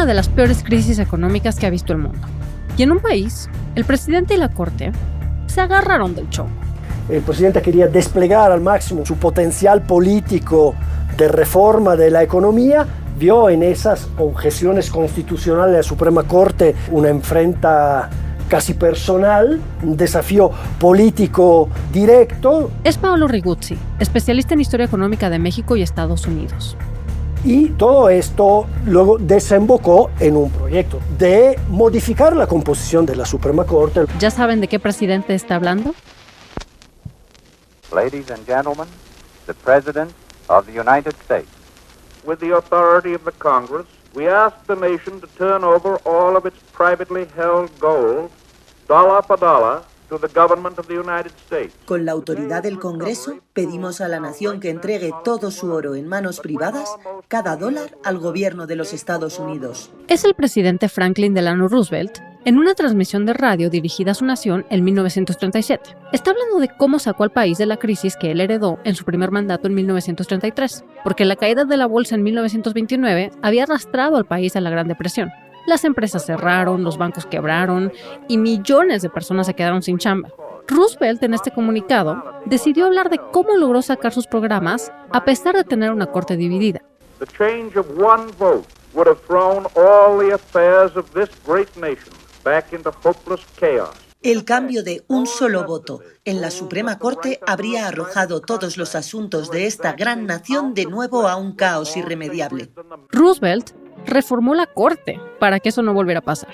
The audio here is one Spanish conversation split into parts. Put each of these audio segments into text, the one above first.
una de las peores crisis económicas que ha visto el mundo. Y en un país, el presidente y la corte se agarraron del chongo. El presidente quería desplegar al máximo su potencial político de reforma de la economía, vio en esas objeciones constitucionales de la Suprema Corte una enfrenta casi personal, un desafío político directo. Es Paolo Riguzzi, especialista en historia económica de México y Estados Unidos. Y todo esto luego desembocó en un proyecto de modificar la composición de la Suprema Corte. ¿Ya saben de qué presidente está hablando? Ladies and gentlemen, the President of the United States. With the authority of the Congress, we ask the nation to turn over all of its privately held gold, dollar for dollar, to the government of the United States. Con la autoridad del Congreso, pedimos a la nación que entregue todo su oro en manos privadas, cada dólar al gobierno de los Estados Unidos. Es el presidente Franklin Delano Roosevelt en una transmisión de radio dirigida a su nación en 1937. Está hablando de cómo sacó al país de la crisis que él heredó en su primer mandato en 1933, porque la caída de la bolsa en 1929 había arrastrado al país a la Gran Depresión. Las empresas cerraron, los bancos quebraron y millones de personas se quedaron sin chamba. Roosevelt, en este comunicado, decidió hablar de cómo logró sacar sus programas a pesar de tener una corte dividida. The change of one vote would have thrown all the affairs of this great nation back into hopeless chaos. El cambio de un solo voto en la Suprema Corte habría arrojado todos los asuntos de esta gran nación de nuevo a un caos irremediable. Roosevelt reformó la corte para que eso no volviera a pasar.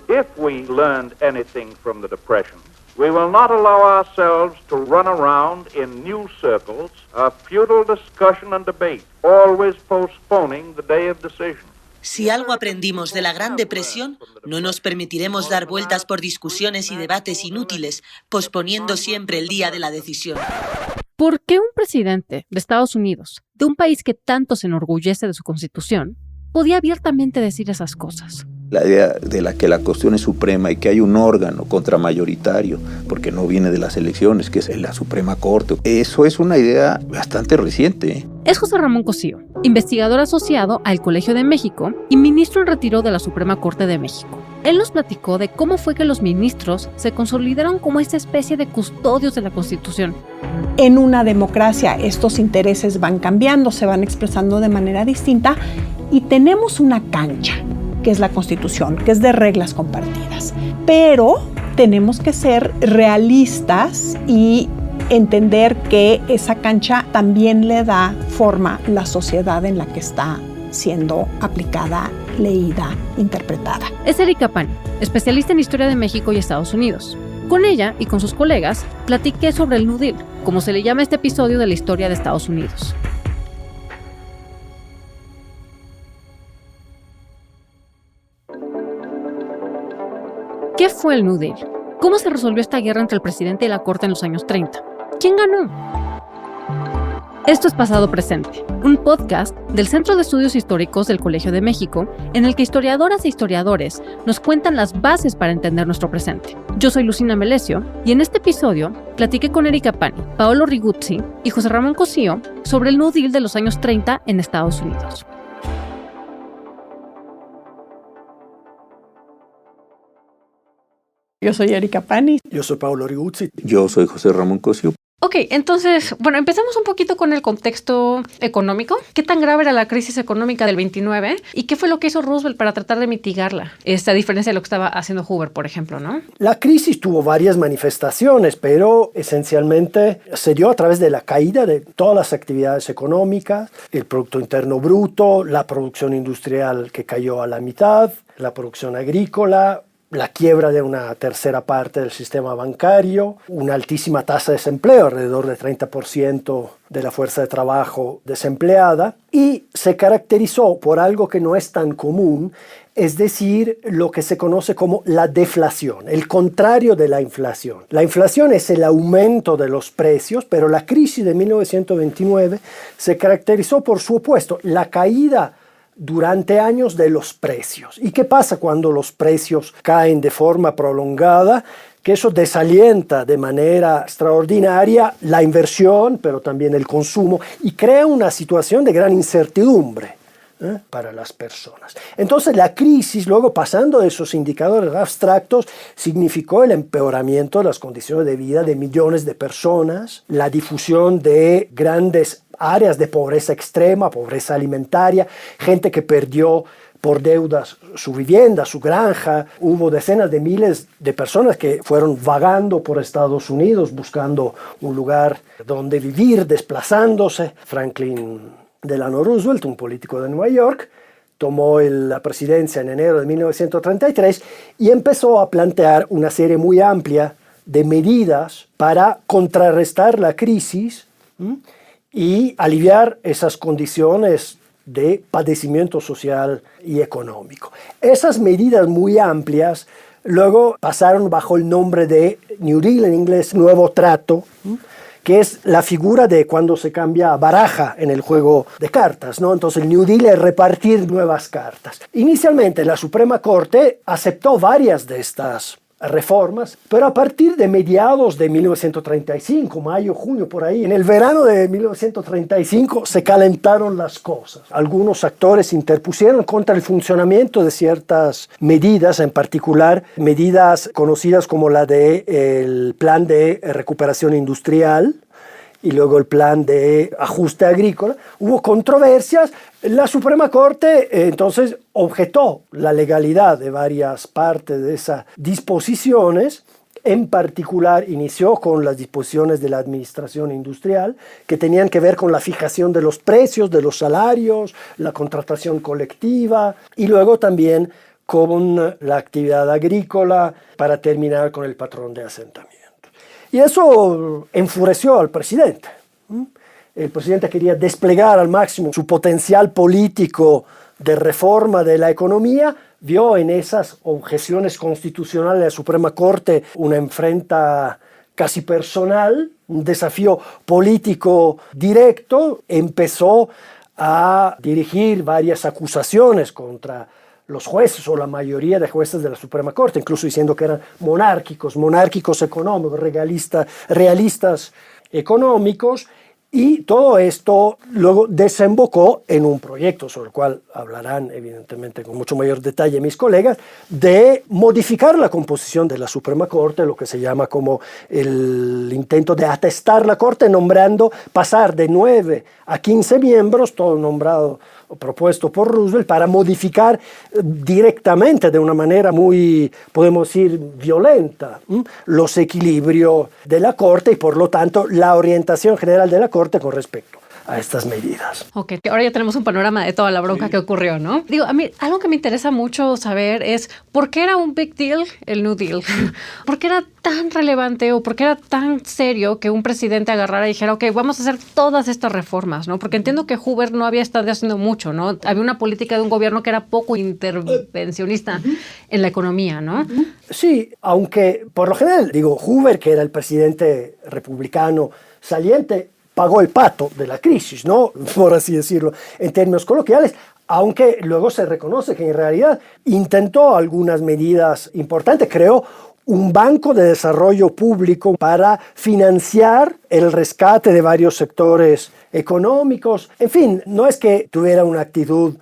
If we learned anything from the Depression, we will not allow ourselves to run around in new circles of futile discussion and debate, always postponing the day of decision. Si algo aprendimos de la Gran Depresión, no nos permitiremos dar vueltas por discusiones y debates inútiles, posponiendo siempre el día de la decisión. ¿Por qué un presidente de Estados Unidos, de un país que tanto se enorgullece de su constitución, podía abiertamente decir esas cosas? La idea de la que la Constitución es suprema y que hay un órgano contramayoritario, porque no viene de las elecciones, que es la Suprema Corte. Eso es una idea bastante reciente. Es José Ramón Cosío, investigador asociado al Colegio de México y ministro en retiro de la Suprema Corte de México. Él nos platicó de cómo fue que los ministros se consolidaron como esta especie de custodios de la Constitución. En una democracia estos intereses van cambiando, se van expresando de manera distinta y tenemos una cancha, que es la Constitución, que es de reglas compartidas. Pero tenemos que ser realistas y entender que esa cancha también le da forma a la sociedad en la que está siendo aplicada, leída, interpretada. Es Erika Pani, especialista en historia de México y Estados Unidos. Con ella y con sus colegas platiqué sobre el New Deal, como se le llama a este episodio de la historia de Estados Unidos. ¿Qué fue el New Deal? ¿Cómo se resolvió esta guerra entre el presidente y la corte en los años 30? ¿Quién ganó? Esto es Pasado Presente, un podcast del Centro de Estudios Históricos del Colegio de México, en el que historiadoras e historiadores nos cuentan las bases para entender nuestro presente. Yo soy Lucina Melesio y en este episodio platiqué con Erika Pani, Paolo Riguzzi y José Ramón Cosío sobre el New Deal de los años 30 en Estados Unidos. Yo soy Erika Pani. Yo soy Paolo Riguzzi. Yo soy José Ramón Cosío. Ok, entonces, bueno, empezamos un poquito con el contexto económico. ¿Qué tan grave era la crisis económica del 29? ¿Y qué fue lo que hizo Roosevelt para tratar de mitigarla? A diferencia de lo que estaba haciendo Hoover, por ejemplo, ¿no? La crisis tuvo varias manifestaciones, pero esencialmente se dio a través de la caída de todas las actividades económicas, el Producto Interno Bruto, la producción industrial que cayó a la mitad, la producción agrícola, la quiebra de una tercera parte del sistema bancario, una altísima tasa de desempleo, alrededor del 30% de la fuerza de trabajo desempleada, y se caracterizó por algo que no es tan común, es decir, lo que se conoce como la deflación, el contrario de la inflación. La inflación es el aumento de los precios, pero la crisis de 1929 se caracterizó por su opuesto, la caída durante años de los precios. ¿Y qué pasa cuando los precios caen de forma prolongada? Que eso desalienta de manera extraordinaria la inversión, pero también el consumo, y crea una situación de gran incertidumbre. para las personas. Entonces la crisis, luego pasando de esos indicadores abstractos, significó el empeoramiento de las condiciones de vida de millones de personas, la difusión de grandes áreas de pobreza extrema, pobreza alimentaria, gente que perdió por deudas su vivienda, su granja. Hubo decenas de miles de personas que fueron vagando por Estados Unidos buscando un lugar donde vivir, desplazándose. Franklin Delano Roosevelt, un político de Nueva York, tomó la presidencia en enero de 1933 y empezó a plantear una serie muy amplia de medidas para contrarrestar la crisis y aliviar esas condiciones de padecimiento social y económico. Esas medidas muy amplias luego pasaron bajo el nombre de New Deal, en inglés Nuevo Trato, que es la figura de cuando se cambia baraja en el juego de cartas, ¿no? Entonces el New Deal es repartir nuevas cartas. Inicialmente la Suprema Corte aceptó varias de estas reformas, pero a partir de mediados de 1935, mayo, junio, por ahí, en el verano de 1935 se calentaron las cosas. Algunos actores interpusieron contra el funcionamiento de ciertas medidas, en particular medidas conocidas como la del Plan de Recuperación Industrial y luego el Plan de Ajuste Agrícola. Hubo controversias. La Suprema Corte entonces objetó la legalidad de varias partes de esas disposiciones. En particular inició con las disposiciones de la administración industrial que tenían que ver con la fijación de los precios, de los salarios, la contratación colectiva y luego también con la actividad agrícola para terminar con el patrón de asentamiento. Y eso enfureció al presidente. El presidente quería desplegar al máximo su potencial político de reforma de la economía, vio en esas objeciones constitucionales de la Suprema Corte una enfrenta casi personal, un desafío político directo, empezó a dirigir varias acusaciones contra los jueces o la mayoría de jueces de la Suprema Corte, incluso diciendo que eran monárquicos económicos, realistas económicos, y todo esto luego desembocó en un proyecto sobre el cual hablarán evidentemente con mucho mayor detalle mis colegas, de modificar la composición de la Suprema Corte, lo que se llama como el intento de atestar la Corte, pasar de 9 a 15 miembros, todo nombrado o propuesto por Roosevelt, para modificar directamente, de una manera muy, podemos decir, violenta, los equilibrios de la Corte y por lo tanto la orientación general de la Corte con respecto a estas medidas. Ok, ahora ya tenemos un panorama de toda la bronca que ocurrió, ¿no? Digo, a mí algo que me interesa mucho saber es por qué era un big deal el New Deal. ¿Por qué era tan relevante o por qué era tan serio que un presidente agarrara y dijera, ok, vamos a hacer todas estas reformas, ¿no? Porque entiendo que Hoover no había estado haciendo mucho, ¿no? Había una política de un gobierno que era poco intervencionista en la economía, ¿no? Sí, aunque por lo general, Hoover, que era el presidente republicano saliente, pagó el pato de la crisis, ¿no? Por así decirlo, en términos coloquiales, aunque luego se reconoce que en realidad intentó algunas medidas importantes, creó un banco de desarrollo público para financiar el rescate de varios sectores económicos. En fin, no es que tuviera una actitud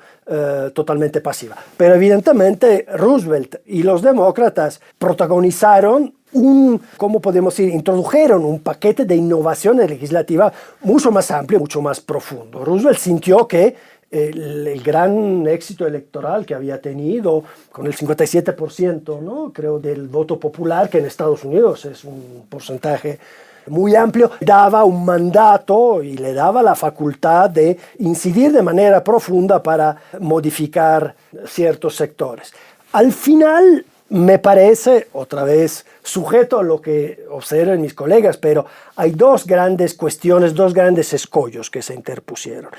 totalmente pasiva, pero evidentemente Roosevelt y los demócratas protagonizaron introdujeron un paquete de innovación legislativa mucho más amplio, mucho más profundo. Roosevelt sintió que el gran éxito electoral que había tenido, con el 57%, ¿no? Creo, del voto popular, que en Estados Unidos es un porcentaje muy amplio, daba un mandato y le daba la facultad de incidir de manera profunda para modificar ciertos sectores. Al final, me parece, otra vez sujeto a lo que observan mis colegas, pero hay dos grandes cuestiones, dos grandes escollos que se interpusieron,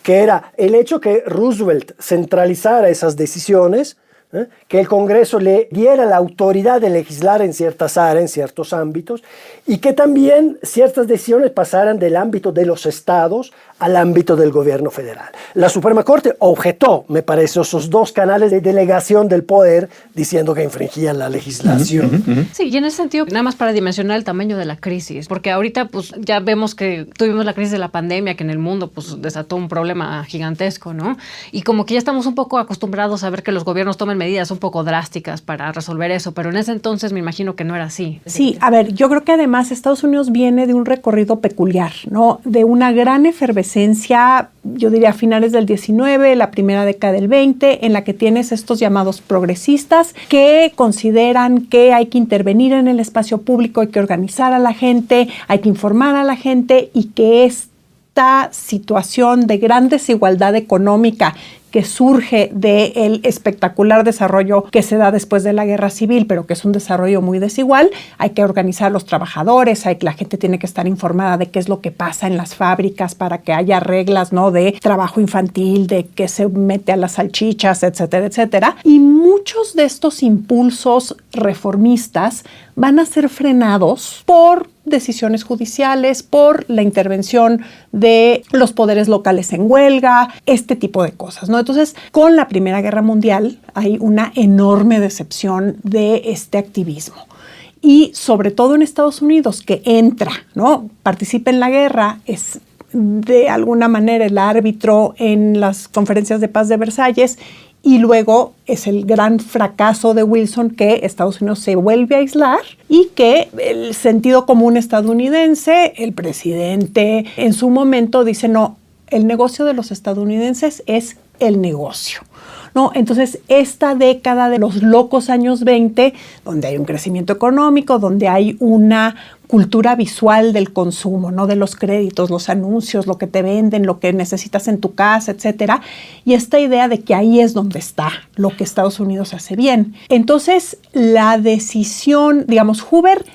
que era el hecho que Roosevelt centralizara esas decisiones que el Congreso le diera la autoridad de legislar en ciertas áreas, en ciertos ámbitos, y que también ciertas decisiones pasaran del ámbito de los estados al ámbito del gobierno federal. La Suprema Corte objetó, me parece, esos dos canales de delegación del poder, diciendo que infringían la legislación. Sí, y en ese sentido, nada más para dimensionar el tamaño de la crisis, porque ahorita pues ya vemos que tuvimos la crisis de la pandemia, que en el mundo pues desató un problema gigantesco, ¿no? Y como que ya estamos un poco acostumbrados a ver que los gobiernos tomen medidas un poco drásticas para resolver eso, pero en ese entonces me imagino que no era así. Sí, a ver, yo creo que además Estados Unidos viene de un recorrido peculiar, ¿no? De una gran efervescencia, yo diría a finales del 19, la primera década del 20, en la que tienes estos llamados progresistas que consideran que hay que intervenir en el espacio público, hay que organizar a la gente, hay que informar a la gente, y que esta situación de gran desigualdad económica que surge del espectacular desarrollo que se da después de la guerra civil, pero que es un desarrollo muy desigual. Hay que organizar a los trabajadores, la gente tiene que estar informada de qué es lo que pasa en las fábricas para que haya reglas, ¿no?, de trabajo infantil, de qué se mete a las salchichas, etcétera, etcétera. Y muchos de estos impulsos reformistas van a ser frenados por decisiones judiciales, por la intervención de los poderes locales en huelga, este tipo de cosas, ¿no? Entonces, con la Primera Guerra Mundial hay una enorme decepción de este activismo. Y sobre todo en Estados Unidos, que entra, ¿no?, participa en la guerra, es de alguna manera el árbitro en las conferencias de paz de Versalles, y luego es el gran fracaso de Wilson, que Estados Unidos se vuelve a aislar y que el sentido común estadounidense, el presidente en su momento dice, no, el negocio de los estadounidenses es el negocio, ¿no? Entonces, esta década de los locos años 20, donde hay un crecimiento económico, donde hay una cultura visual del consumo, ¿no?, de los créditos, los anuncios, lo que te venden, lo que necesitas en tu casa, etcétera, y esta idea de que ahí es donde está lo que Estados Unidos hace bien. Entonces, la decisión, digamos, Hoover,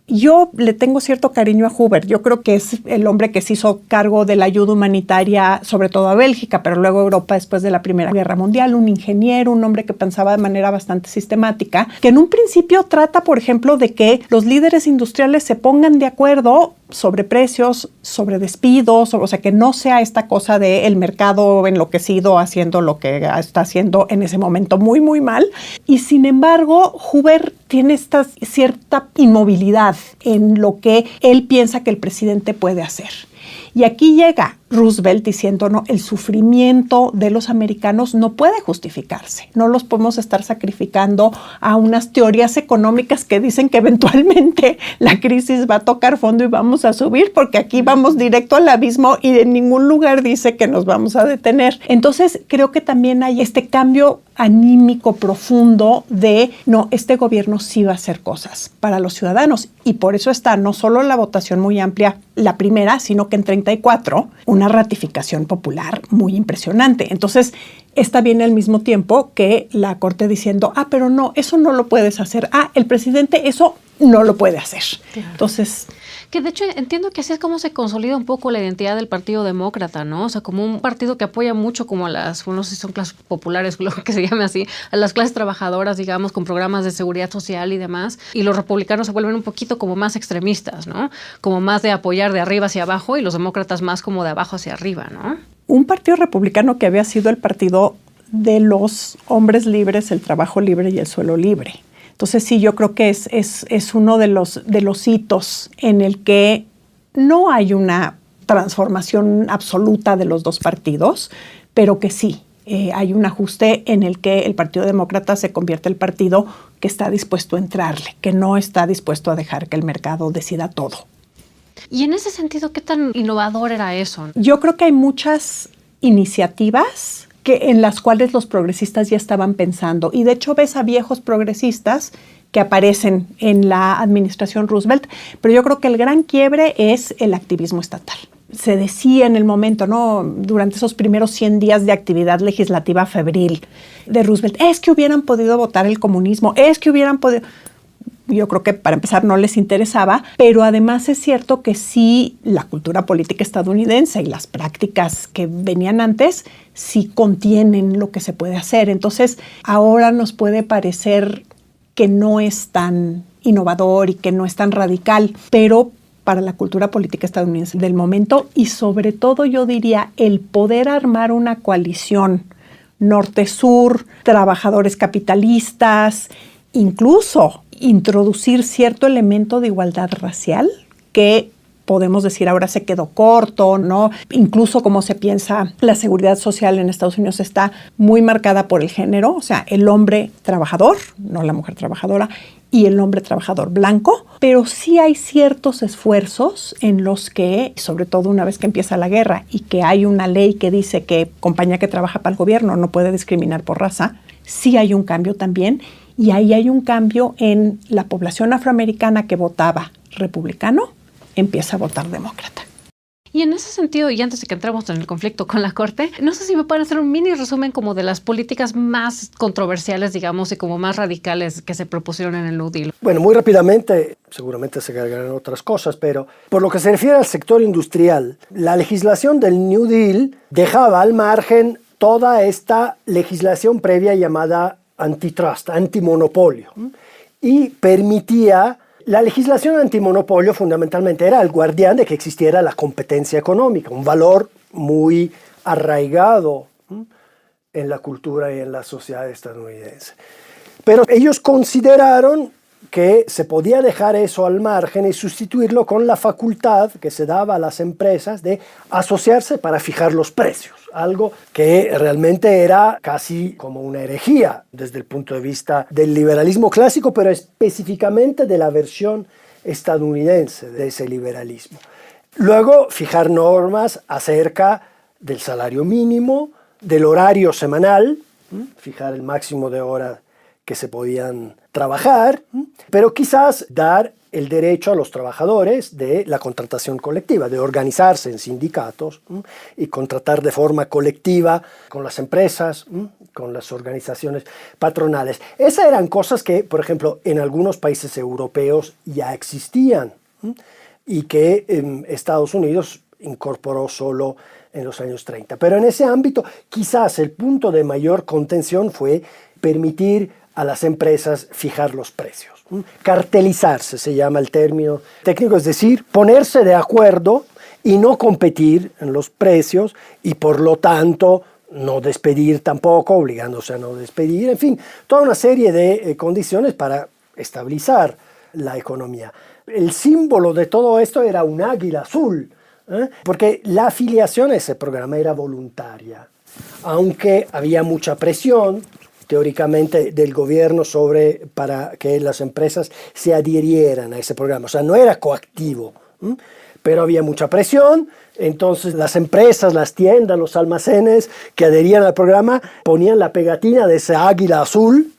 yo le tengo cierto cariño a Hoover. Yo creo que es el hombre que se hizo cargo de la ayuda humanitaria, sobre todo a Bélgica, pero luego a Europa después de la Primera Guerra Mundial. Un ingeniero, un hombre que pensaba de manera bastante sistemática, que en un principio trata, por ejemplo, de que los líderes industriales se pongan de acuerdo sobre precios, sobre despidos, o sea, que no sea esta cosa de el mercado enloquecido haciendo lo que está haciendo en ese momento muy, muy mal. Y sin embargo, Hoover tiene esta cierta inmovilidad en lo que él piensa que el presidente puede hacer. Y aquí llega Roosevelt diciendo, no, el sufrimiento de los americanos no puede justificarse. No los podemos estar sacrificando a unas teorías económicas que dicen que eventualmente la crisis va a tocar fondo y vamos a subir, porque aquí vamos directo al abismo y en ningún lugar dice que nos vamos a detener. Entonces, creo que también hay este cambio anímico profundo de, no, este gobierno sí va a hacer cosas para los ciudadanos. Y por eso está no solo la votación muy amplia, la primera, sino que en 34, una ratificación popular muy impresionante. Entonces, está bien al mismo tiempo que la Corte diciendo, pero no, eso no lo puedes hacer. El presidente eso no lo puede hacer. Claro. Entonces, que de hecho entiendo que así es como se consolida un poco la identidad del Partido Demócrata, ¿no? O sea, como un partido que apoya mucho como a las, no sé si son clases populares, lo que se llame así, a las clases trabajadoras, digamos, con programas de seguridad social y demás. Y los republicanos se vuelven un poquito como más extremistas, ¿no? Como más de apoyar de arriba hacia abajo y los demócratas más como de abajo hacia arriba, ¿no? Un partido republicano que había sido el partido de los hombres libres, el trabajo libre y el suelo libre. Entonces sí, yo creo que es uno de los hitos en el que no hay una transformación absoluta de los dos partidos, pero que sí, hay un ajuste en el que el Partido Demócrata se convierte en el partido que está dispuesto a entrarle, que no está dispuesto a dejar que el mercado decida todo. Y en ese sentido, ¿qué tan innovador era eso? Yo creo que hay muchas iniciativas en las cuales los progresistas ya estaban pensando. Y de hecho ves a viejos progresistas que aparecen en la administración Roosevelt, pero yo creo que el gran quiebre es el activismo estatal. Se decía en el momento, ¿no?, durante esos primeros 100 días de actividad legislativa febril de Roosevelt, es que hubieran podido votar el comunismo, es que hubieran podido... yo creo que para empezar no les interesaba, pero además es cierto que sí, la cultura política estadounidense y las prácticas que venían antes sí contienen lo que se puede hacer. Entonces, ahora nos puede parecer que no es tan innovador y que no es tan radical, pero para la cultura política estadounidense del momento, y sobre todo yo diría el poder armar una coalición norte-sur, trabajadores capitalistas, incluso introducir cierto elemento de igualdad racial que podemos decir ahora se quedó corto, ¿no? Incluso como se piensa, la seguridad social en Estados Unidos está muy marcada por el género, o sea, el hombre trabajador, no la mujer trabajadora, y el hombre trabajador blanco, pero sí hay ciertos esfuerzos en los que, sobre todo una vez que empieza la guerra y que hay una ley que dice que compañía que trabaja para el gobierno no puede discriminar por raza, sí hay un cambio también, y ahí hay un cambio en la población afroamericana que votaba republicano, empieza a votar demócrata. Y en ese sentido, y antes de que entremos en el conflicto con la Corte, no sé si me pueden hacer un mini resumen como de las políticas más controversiales, digamos, y como más radicales que se propusieron en el New Deal. Bueno, muy rápidamente, seguramente se agregarán otras cosas, pero por lo que se refiere al sector industrial, la legislación del New Deal dejaba al margen toda esta legislación previa llamada antitrust, antimonopolio, y permitía. La legislación antimonopolio fundamentalmente era el guardián de que existiera la competencia económica, un valor muy arraigado en la cultura y en la sociedad estadounidense. Pero ellos consideraron que se podía dejar eso al margen y sustituirlo con la facultad que se daba a las empresas de asociarse para fijar los precios, algo que realmente era casi como una herejía desde el punto de vista del liberalismo clásico, pero específicamente de la versión estadounidense de ese liberalismo. Luego, fijar normas acerca del salario mínimo, del horario semanal, fijar el máximo de horas que se podían trabajar, pero quizás dar el derecho a los trabajadores de la contratación colectiva, de organizarse en sindicatos y contratar de forma colectiva con las empresas, con las organizaciones patronales. Esas eran cosas que, por ejemplo, en algunos países europeos ya existían y que Estados Unidos incorporó solo en los años 30. Pero en ese ámbito, quizás el punto de mayor contención fue permitir a las empresas fijar los precios. Cartelizarse se llama el término técnico, es decir, ponerse de acuerdo y no competir en los precios y por lo tanto no despedir tampoco, obligándose a no despedir, en fin, toda una serie de condiciones para estabilizar la economía. El símbolo de todo esto era un águila azul, porque la afiliación a ese programa era voluntaria, aunque había mucha presión teóricamente del gobierno para que las empresas se adhirieran a ese programa. O sea, no era coactivo, pero había mucha presión. Entonces las empresas, las tiendas, los almacenes que adherían al programa ponían la pegatina de ese águila azul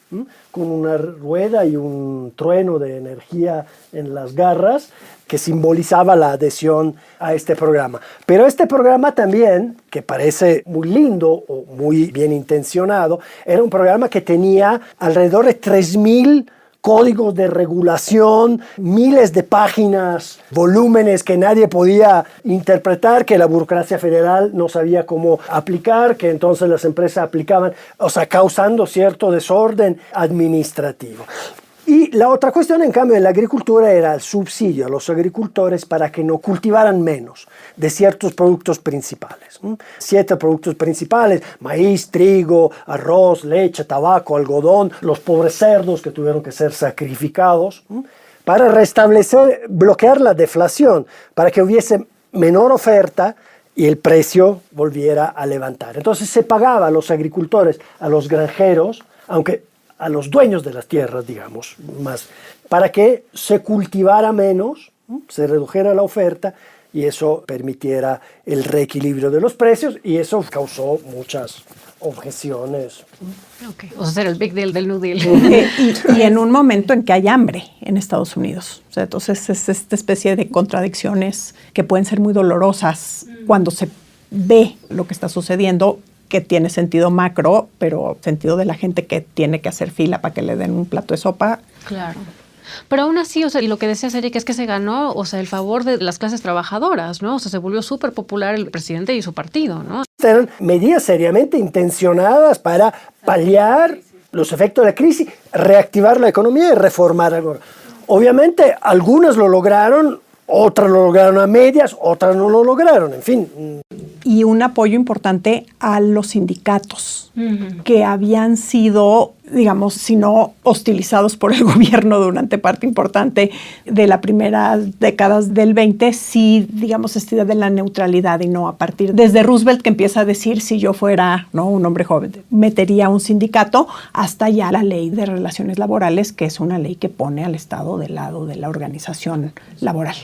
con una rueda y un trueno de energía en las garras que simbolizaba la adhesión a este programa. Pero este programa también, que parece muy lindo o muy bien intencionado, era un programa que tenía alrededor de 3.000 códigos de regulación, miles de páginas, volúmenes que nadie podía interpretar, que la burocracia federal no sabía cómo aplicar, que entonces las empresas aplicaban, o sea, causando cierto desorden administrativo. Y la otra cuestión, en cambio, en la agricultura era el subsidio a los agricultores para que no cultivaran menos de ciertos productos principales. 7 productos principales: maíz, trigo, arroz, leche, tabaco, algodón, los pobres cerdos que tuvieron que ser sacrificados, para restablecer, bloquear la deflación, para que hubiese menor oferta y el precio volviera a levantar. Entonces se pagaba a los agricultores, a los granjeros, aunque a los dueños de las tierras, digamos, más, para que se cultivara menos, se redujera la oferta y eso permitiera el reequilibrio de los precios, y eso causó muchas objeciones. Okay. O sea, era el big deal del New Deal. Y en un momento en que hay hambre en Estados Unidos. O sea, entonces es esta especie de contradicciones que pueden ser muy dolorosas cuando se ve lo que está sucediendo, que tiene sentido macro, pero sentido de la gente que tiene que hacer fila para que le den un plato de sopa. Claro. Pero aún así, o sea, y lo que decías, Erika, es que se ganó, o sea, el favor de las clases trabajadoras, ¿no? O sea, se volvió súper popular el presidente y su partido, ¿no? Eran medidas seriamente intencionadas para paliar los efectos de la crisis, reactivar la economía y reformar algo. Obviamente, algunas lo lograron, otras lo lograron a medias, otras no lo lograron, en fin. Y un apoyo importante a los sindicatos, que habían sido, digamos, si no hostilizados por el gobierno durante parte importante de las primeras décadas del 20, sí, digamos, esta idea de la neutralidad y no a partir desde Roosevelt, que empieza a decir, si yo fuera, ¿no?, un hombre joven, metería un sindicato, hasta ya la ley de relaciones laborales, que es una ley que pone al Estado del lado de la organización laboral.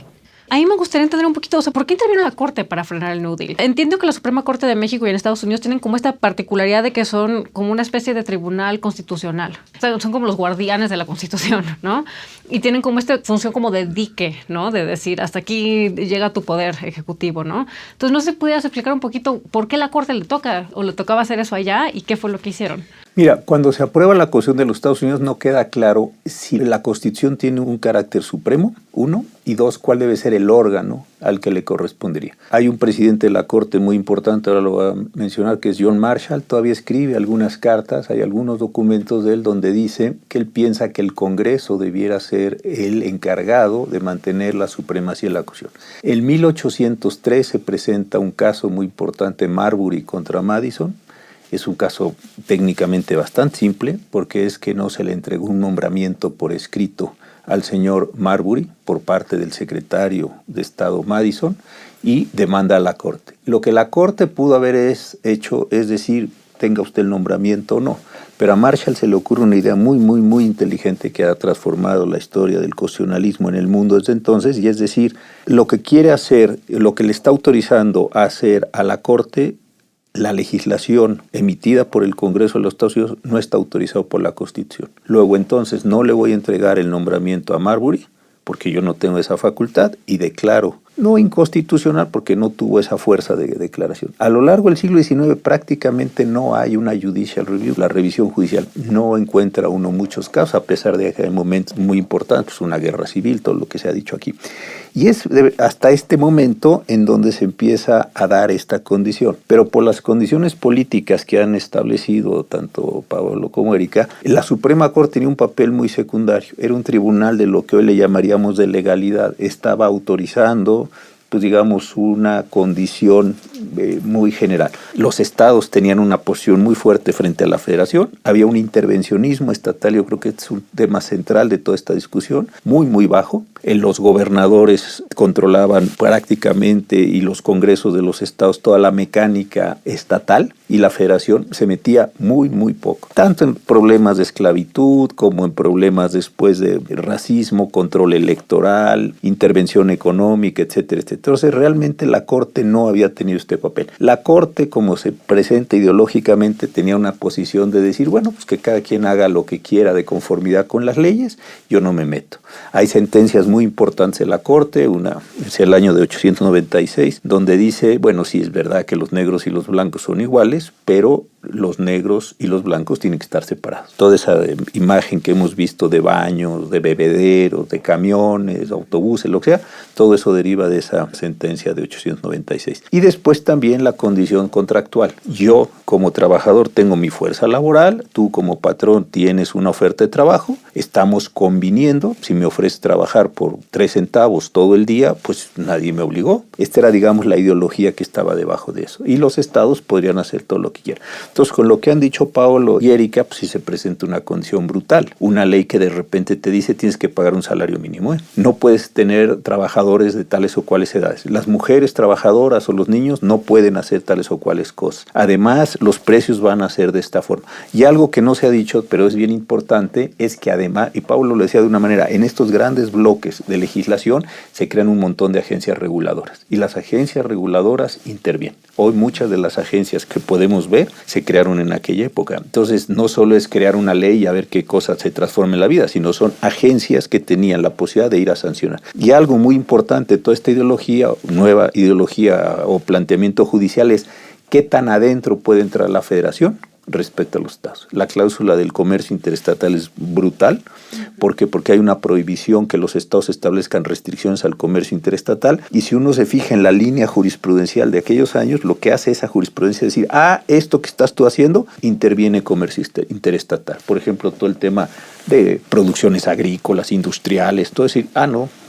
Ahí me gustaría entender un poquito, o sea, ¿por qué intervino la Corte para frenar el New Deal? Entiendo que la Suprema Corte de México y en Estados Unidos tienen como esta particularidad de que son como una especie de tribunal constitucional. O sea, son como los guardianes de la Constitución, ¿no? Y tienen como esta función como de dique, ¿no? De decir, hasta aquí llega tu poder ejecutivo, ¿no? Entonces, no sé si pudieras explicar un poquito por qué la Corte le toca o le tocaba hacer eso allá y qué fue lo que hicieron. Mira, cuando se aprueba la Constitución de los Estados Unidos no queda claro si la Constitución tiene un carácter supremo, uno, y dos, cuál debe ser el órgano al que le correspondería. Hay un presidente de la Corte muy importante, ahora lo voy a mencionar, que es John Marshall, todavía escribe algunas cartas, hay algunos documentos de él donde dice que él piensa que el Congreso debiera ser el encargado de mantener la supremacía de la Constitución. En 1803 se presenta un caso muy importante, Marbury contra Madison. Es un caso técnicamente bastante simple porque es que no se le entregó un nombramiento por escrito al señor Marbury por parte del secretario de Estado Madison y demanda a la Corte. Lo que la Corte pudo haber hecho es decir, tenga usted el nombramiento o no, pero a Marshall se le ocurre una idea muy inteligente que ha transformado la historia del constitucionalismo en el mundo desde entonces, y es decir, lo que quiere hacer, lo que le está autorizando a hacer a la Corte, la legislación emitida por el Congreso de los Estados Unidos no está autorizado por la Constitución. Luego, entonces, no le voy a entregar el nombramiento a Marbury porque yo no tengo esa facultad y declaro no inconstitucional porque no tuvo esa fuerza de declaración. A lo largo del siglo XIX prácticamente no hay una judicial review. La revisión judicial no encuentra uno muchos casos, a pesar de que hay momentos muy importantes, una guerra civil, todo lo que se ha dicho aquí. Y es hasta este momento en donde se empieza a dar esta condición. Pero por las condiciones políticas que han establecido tanto Pablo como Erika, la Suprema Corte tenía un papel muy secundario. Era un tribunal de lo que hoy le llamaríamos de legalidad. Estaba autorizando, pues digamos, una condición muy general. Los estados tenían una posición muy fuerte frente a la federación, había un intervencionismo estatal, yo creo que es un tema central de toda esta discusión, muy bajo. Los gobernadores controlaban prácticamente y los congresos de los estados toda la mecánica estatal y la federación se metía muy poco, tanto en problemas de esclavitud como en problemas después de racismo, control electoral, intervención económica, etcétera. Entonces realmente la Corte no había tenido este papel. La Corte, como se presenta ideológicamente, tenía una posición de decir, bueno, pues que cada quien haga lo que quiera de conformidad con las leyes, yo no me meto. Hay sentencias muy importantes de la Corte, una es el año de 1896, donde dice, bueno, sí es verdad que los negros y los blancos son iguales, pero los negros y los blancos tienen que estar separados. Toda esa imagen que hemos visto de baños, de bebederos, de camiones, autobuses, lo que sea, todo eso deriva de esa sentencia de 1896. Y después también la condición contractual. Yo como trabajador tengo mi fuerza laboral, tú como patrón tienes una oferta de trabajo, estamos conviniendo, si me ofreces trabajar por 3 centavos todo el día, pues nadie me obligó. Esta era, digamos, la ideología que estaba debajo de eso. Y los estados podrían hacer todo lo que quieran. Entonces, con lo que han dicho Pablo y Erika, pues sí se presenta una condición brutal. Una ley que de repente te dice tienes que pagar un salario mínimo. No puedes tener trabajadores de tales o cuales edades. Las mujeres trabajadoras o los niños no pueden hacer tales o cuales cosas. Además, los precios van a ser de esta forma. Y algo que no se ha dicho, pero es bien importante, es que además, y Pablo lo decía de una manera, en estos grandes bloques de legislación se crean un montón de agencias reguladoras. Y las agencias reguladoras intervienen. Hoy muchas de las agencias que podemos ver se crearon en aquella época. Entonces, no solo es crear una ley y a ver qué cosas se transforma en la vida, sino son agencias que tenían la posibilidad de ir a sancionar. Y algo muy importante de toda esta ideología, nueva ideología o planteamiento judicial es qué tan adentro puede entrar la federación. respecto a los estados. La cláusula del comercio interestatal es brutal. ¿Por qué? Porque hay una prohibición que los estados establezcan restricciones al comercio interestatal, y si uno se fija en la línea jurisprudencial de aquellos años, lo que hace esa jurisprudencia es decir, esto que estás tú haciendo interviene comercio interestatal. Por ejemplo, todo el tema de producciones agrícolas, industriales, todo decir,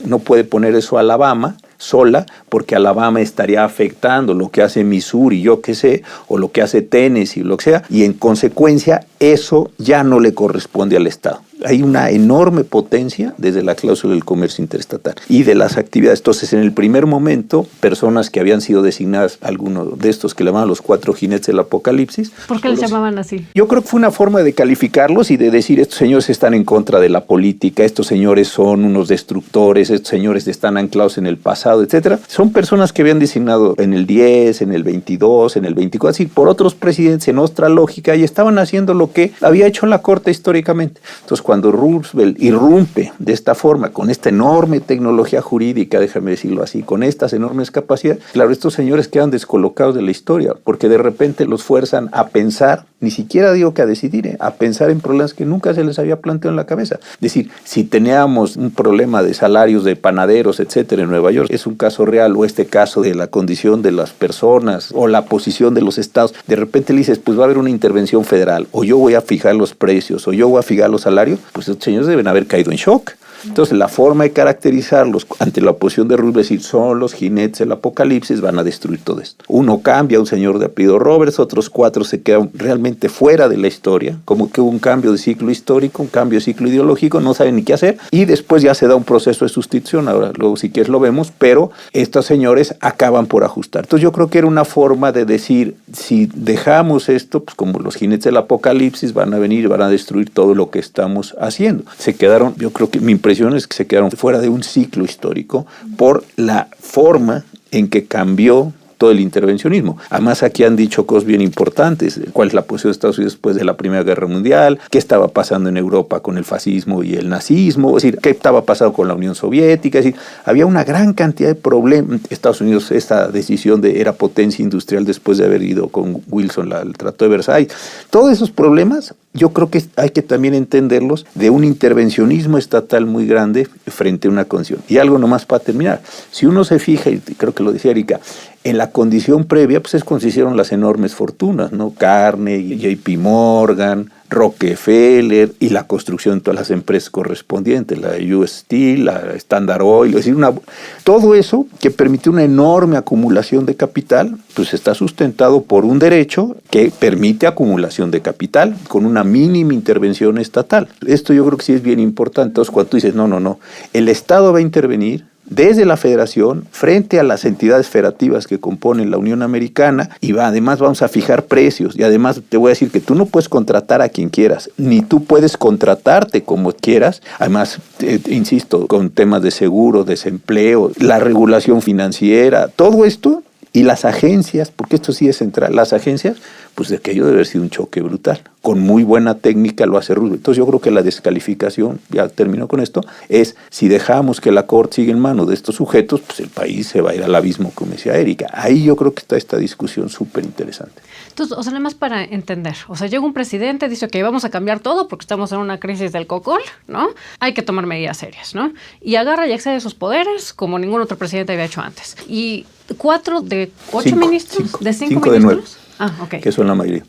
no puede poner eso Alabama sola, porque Alabama estaría afectando lo que hace Missouri, yo qué sé, o lo que hace Tennessee, lo que sea, y en consecuencia eso ya no le corresponde al Estado. Hay una enorme potencia desde la cláusula del comercio interestatal y de las actividades. Entonces, en el primer momento, personas que habían sido designadas, algunos de estos que le llamaban los 4 jinetes del apocalipsis. ¿Por qué les llamaban así? Yo creo que fue una forma de calificarlos y de decir, estos señores están en contra de la política, estos señores son unos destructores, estos señores están anclados en el pasado, etcétera. Son personas que habían designado en el 10, en el 22, en el 24, así por otros presidentes en otra lógica, y estaban haciendo lo que había hecho la Corte históricamente. Entonces, cuando Roosevelt irrumpe de esta forma, con esta enorme tecnología jurídica, déjame decirlo así, con estas enormes capacidades, claro, estos señores quedan descolocados de la historia, porque de repente los fuerzan a pensar, ni siquiera digo que a decidir, a pensar en problemas que nunca se les había planteado en la cabeza. Es decir, si teníamos un problema de salarios de panaderos, etcétera, en Nueva York, es un caso real, o este caso de la condición de las personas, o la posición de los estados, de repente le dices, pues va a haber una intervención federal, o yo voy a fijar los precios, o yo voy a fijar los salarios, pues estos señores deben haber caído en shock. Entonces, la forma de caracterizarlos ante la oposición de Roosevelt es decir, son los jinetes del apocalipsis, van a destruir todo esto. Uno cambia, un señor de apellido Roberts, otros 4 se quedan realmente fuera de la historia, como que hubo un cambio de ciclo histórico, un cambio de ciclo ideológico, no saben ni qué hacer, y después ya se da un proceso de sustitución, ahora luego si quieres lo vemos, pero estos señores acaban por ajustar. Entonces, yo creo que era una forma de decir, si dejamos esto, pues como los jinetes del apocalipsis van a venir, van a destruir todo lo que estamos haciendo. Se quedaron, yo creo que mi impresión es que se quedaron fuera de un ciclo histórico por la forma en que cambió todo el intervencionismo. Además, aquí han dicho cosas bien importantes. ¿Cuál es la posición de Estados Unidos después de la Primera Guerra Mundial? ¿Qué estaba pasando en Europa con el fascismo y el nazismo? Es decir, ¿qué estaba pasando con la Unión Soviética? Es decir, había una gran cantidad de problemas. Estados Unidos, esta decisión de era potencia industrial después de haber ido con Wilson al Tratado de Versalles. Todos esos problemas, yo creo que hay que también entenderlos de un intervencionismo estatal muy grande frente a una condición. Y algo nomás para terminar. Si uno se fija, y creo que lo decía Erika, en la condición previa, pues es cuando se hicieron las enormes fortunas, ¿no? Carnegie, JP Morgan, Rockefeller y la construcción de todas las empresas correspondientes, la US Steel, la Standard Oil, es decir, todo eso que permitió una enorme acumulación de capital, pues está sustentado por un derecho que permite acumulación de capital con una mínima intervención estatal. Esto yo creo que sí es bien importante. Entonces, cuando tú dices, no, el Estado va a intervenir desde la Federación frente a las entidades federativas que componen la Unión Americana y además vamos a fijar precios y además te voy a decir que tú no puedes contratar a quien quieras, ni tú puedes contratarte como quieras, además, insisto, con temas de seguro, desempleo, la regulación financiera, todo esto y las agencias, porque esto sí es central, las agencias, pues de aquello debe haber sido un choque brutal. Con muy buena técnica lo hace Roosevelt. Entonces yo creo que la descalificación, ya termino con esto, es si dejamos que la Corte siga en manos de estos sujetos, pues el país se va a ir al abismo, como decía Erika. Ahí yo creo que está esta discusión súper interesante. Entonces, o sea, nada más para entender, o sea, llega un presidente, dice que vamos a cambiar todo porque estamos en una crisis del cocol, ¿no? Hay que tomar medidas serias, ¿no? Y agarra y excede sus poderes como ningún otro presidente había hecho antes. Y 4 de 8 ministros, de 5 de 9, que son la mayoría.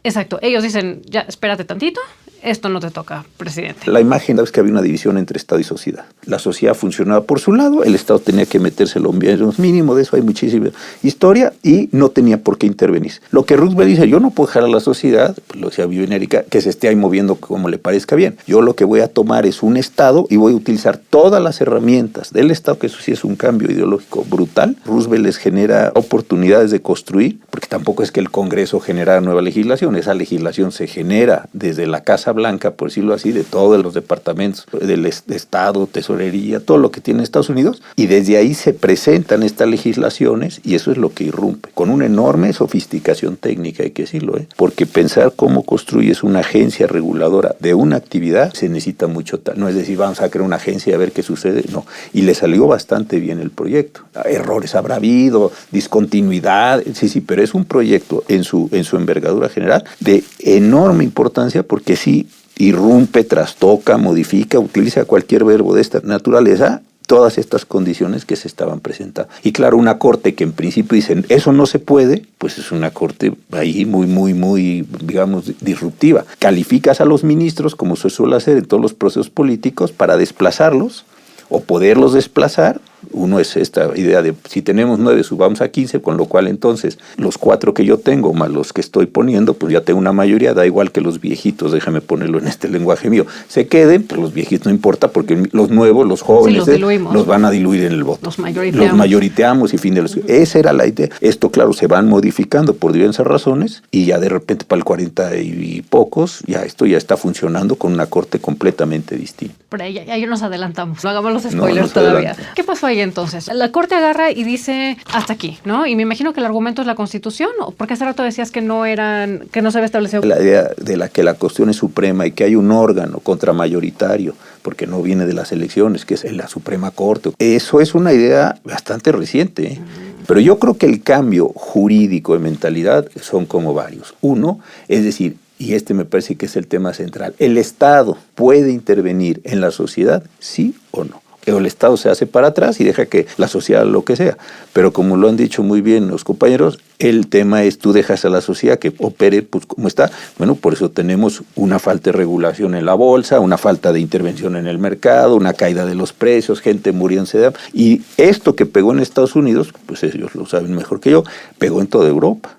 Exacto, ellos dicen, ya, espérate tantito, esto no te toca, presidente. La imagen es que había una división entre Estado y sociedad. La sociedad funcionaba por su lado, el Estado tenía que meterse lo mínimo, de eso hay muchísima historia, y no tenía por qué intervenir. Lo que Roosevelt dice, yo no puedo dejar a la sociedad, pues lo decía bien Erika, que se esté ahí moviendo como le parezca bien. Yo lo que voy a tomar es un Estado y voy a utilizar todas las herramientas del Estado, que eso sí es un cambio ideológico brutal. Roosevelt les genera oportunidades de construir, porque tampoco es que el Congreso genera nueva legislación, esa legislación se genera desde la Casa blanca, por decirlo así, de todos los departamentos del Estado, tesorería, todo lo que tiene Estados Unidos, y desde ahí se presentan estas legislaciones y eso es lo que irrumpe, con una enorme sofisticación técnica, hay que decirlo, porque pensar cómo construyes una agencia reguladora de una actividad se necesita mucho, no es decir, vamos a crear una agencia y a ver qué sucede, no, y le salió bastante bien el proyecto. Errores habrá habido, discontinuidad, sí, pero es un proyecto en su envergadura general de enorme importancia porque sí irrumpe, trastoca, modifica, utiliza cualquier verbo de esta naturaleza, todas estas condiciones que se estaban presentando. Y claro, una corte que en principio dicen, eso no se puede, pues es una corte ahí muy, digamos, disruptiva. Calificas a los ministros, como se suele hacer en todos los procesos políticos, para desplazarlos o poderlos desplazar. Uno es esta idea de, si tenemos 9, subamos a 15, con lo cual entonces los 4 que yo tengo, más los que estoy poniendo, pues ya tengo una mayoría, da igual que los viejitos, déjame ponerlo en este lenguaje mío, se queden, pues los viejitos no importa, porque los nuevos, los jóvenes, sí, los van a diluir en el voto. Los mayoriteamos. Los mayoriteamos y fin de los... Esa era la idea. Esto, claro, se van modificando por diversas razones y ya de repente para el 40 y pocos, ya esto ya está funcionando con una corte completamente distinta. Pero ahí nos adelantamos, no hagamos los spoilers todavía. ¿Qué pasó ahí entonces? La corte agarra y dice hasta aquí, ¿no? Y me imagino que el argumento es la Constitución, ¿o? Porque hace rato decías que no se había establecido. La idea de que la Constitución es suprema y que hay un órgano contramayoritario, porque no viene de las elecciones, que es la Suprema Corte. Eso es una idea bastante reciente, Pero yo creo que el cambio jurídico de mentalidad son como varios. Uno, es decir, y este me parece que es el tema central, ¿el Estado puede intervenir en la sociedad, sí o no? O el Estado se hace para atrás y deja que la sociedad lo que sea. Pero como lo han dicho muy bien los compañeros, el tema es tú dejas a la sociedad que opere pues como está. Bueno, por eso tenemos una falta de regulación en la bolsa, una falta de intervención en el mercado, una caída de los precios, gente muriéndose. Y esto que pegó en Estados Unidos, pues ellos lo saben mejor que yo, pegó en toda Europa.